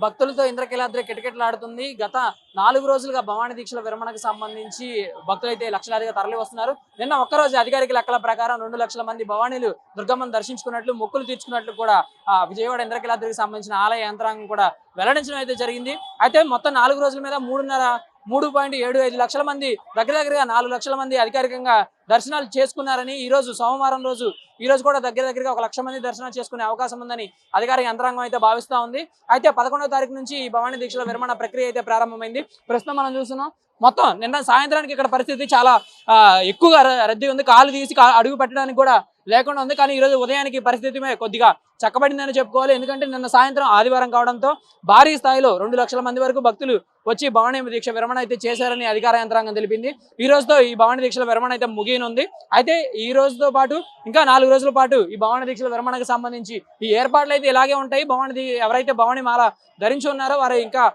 భక్తులతో ఇంద్రకీలాద్రి కిటకిటలాడుతుంది. గత 4 రోజులుగా భవానీ దీక్షల విరమణకు సంబంధించి భక్తులైతే లక్షలాదిగా తరలి వస్తున్నారు. నిన్న ఒక్కరోజు అధికారిక లెక్కల ప్రకారం 2 లక్షల మంది భవానీలు దుర్గమ్మను దర్శించుకున్నట్లు, మొక్కులు తీర్చుకున్నట్లు కూడా విజయవాడ ఇంద్రకీలాద్రికి సంబంధించిన ఆలయ యంత్రాంగం కూడా వెల్లడించడం అయితే జరిగింది. అయితే మొత్తం 4 రోజుల మీద 3.75 లక్షల మంది, దగ్గరగా 4 లక్షల మంది అధికారికంగా దర్శనాలు చేసుకున్నారని, ఈ రోజు సోమవారం రోజు ఈ రోజు కూడా దగ్గరగా 1 లక్ష మంది దర్శనాలు చేసుకునే అవకాశం ఉందని అధికార యంత్రాంగం అయితే భావిస్తూ ఉంది. అయితే 11వ తారీఖు నుంచి ఈ భవానీ దీక్షల విరమణ ప్రక్రియ అయితే ప్రారంభమైంది. ప్రస్తుతం మనం చూస్తున్నాం మొత్తం నిన్న సాయంత్రానికి ఇక్కడ పరిస్థితి చాలా ఎక్కువగా రద్దీ ఉంది. కాలు తీసి అడుగు పెట్టడానికి కూడా లేకుండా ఉంది. కానీ ఈరోజు ఉదయానికి పరిస్థితి కొద్దిగా చక్కబడిందని చెప్పుకోవాలి. ఎందుకంటే నిన్న సాయంత్రం ఆదివారం కావడంతో భారీ స్థాయిలో 2 లక్షల మంది వరకు భక్తులు వచ్చి భవానీ దీక్ష విరమణ అయితే చేశారని అధికార యంత్రాంగం తెలిపింది. ఈ రోజుతో ఈ భవానీ దీక్షల విరమణ అయితే ముగియనుంది. అయితే ఈ రోజుతో పాటు ఇంకా 4 రోజుల పాటు ఈ భవానీ దీక్షల విరమణకు సంబంధించి ఈ ఏర్పాట్లు అయితే ఇలాగే ఉంటాయి. ఎవరైతే భవానీ మాల ధరించి ఉన్నారో వారు ఇంకా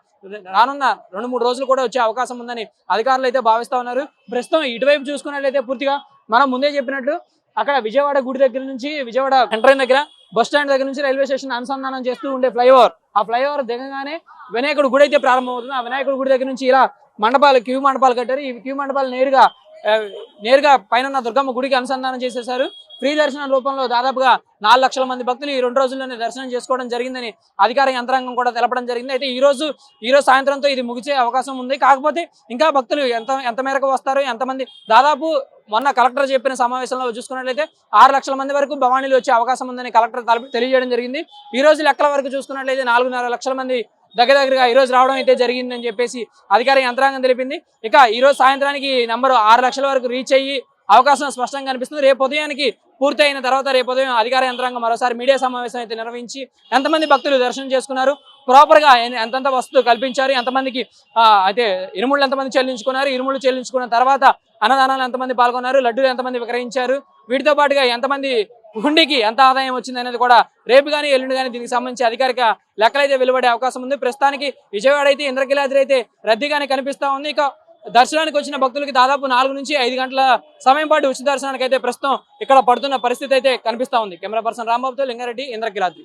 రానున్న 2-3 రోజులు కూడా వచ్చే అవకాశం ఉందని అధికారులు అయితే భావిస్తా ఉన్నారు. ప్రస్తుతం ఇటువైపు చూసుకున్నట్లయితే పూర్తిగా మనం ముందే చెప్పినట్టు అక్కడ విజయవాడ గుడి దగ్గర నుంచి, విజయవాడ ఎంట్రైన్ దగ్గర, బస్ స్టాండ్ దగ్గర నుంచి రైల్వే స్టేషన్ అనుసంధానం చేస్తూ ఉండే ఫ్లైఓవర్, ఆ ఫ్లైఓవర్ దిగగానే వినాయకుడి గుడి అయితే ప్రారంభమవుతుంది. ఆ వినాయకుడి గుడి దగ్గర నుంచి ఇలా క్యూ మండపాలు కట్టారు. ఈ క్యూ మండపాలు నేరుగా పైన దుర్గమ్మ గుడికి అనుసంధానం చేసేశారు. ఫ్రీ దర్శనం రూపంలో దాదాపుగా 4 లక్షల మంది భక్తులు ఈ 2 రోజుల్లోనే దర్శనం చేసుకోవడం జరిగిందని అధికార యంత్రాంగం కూడా తెలపడం జరిగింది. అయితే ఈ రోజు సాయంత్రంతో ఇది ముగిసే అవకాశం ఉంది. కాకపోతే ఇంకా భక్తులు ఎంత మేరకు వస్తారు, ఎంతమంది, దాదాపు మొన్న కలెక్టర్ చెప్పిన సమావేశంలో చూసుకున్నట్లయితే 6 లక్షల మంది వరకు భవానీలు వచ్చే అవకాశం ఉందని కలెక్టర్ తెలియజేయడం జరిగింది. ఈ రోజు లెక్కల వరకు చూసుకున్నట్లయితే 4.5 లక్షల మంది దగ్గరగా ఈ రోజు రావడం అయితే జరిగిందని చెప్పేసి అధికార యంత్రాంగం తెలిపింది. ఇక ఈ రోజు సాయంత్రానికి నంబరు 6 లక్షల వరకు రీచ్ అయ్యి అవకాశం స్పష్టంగా కనిపిస్తుంది. రేపు ఉదయానికి పూర్తి అయిన తర్వాత రేపు ఉదయం అధికార యంత్రాంగం మరోసారి మీడియా సమావేశం అయితే నిర్వహించి ఎంతమంది భక్తులు దర్శనం చేసుకున్నారు, ప్రాపర్ గా ఎంతెంత వస్తువు కల్పించారు, ఎంతమందికి అయితే ఇరుముళ్ళు ఎంతమంది చెల్లించుకున్నారు, ఇరుముళ్ళు చెల్లించుకున్న తర్వాత అన్నదానాలు ఎంతమంది పాల్గొన్నారు, లడ్డూలు ఎంతమంది విక్రయించారు, వీటితో పాటుగా ఎంతమంది హుండీకి ఎంత ఆదాయం వచ్చింది అనేది కూడా రేపు కానీ ఎల్లుండి కానీ దీనికి సంబంధించి అధికారిక లెక్కలైతే వెలువడే అవకాశం ఉంది. ప్రస్తుతానికి విజయవాడ అయితే ఇంద్రకీలాద్రి అయితే రద్దీగానే కనిపిస్తా ఉంది. ఇక దర్శనానికి వచ్చిన భక్తులకి దాదాపు 4 నుంచి 5 గంటల సమయం పాటు ఉచిత దర్శనానికి అయితే ప్రస్తుతం ఇక్కడ పడుతున్న పరిస్థితి అయితే కనిపిస్తా ఉంది. కెమెరా పర్సన్ రాంబాబుతో లింగారెడ్డి, ఇంద్రకీలాద్రి.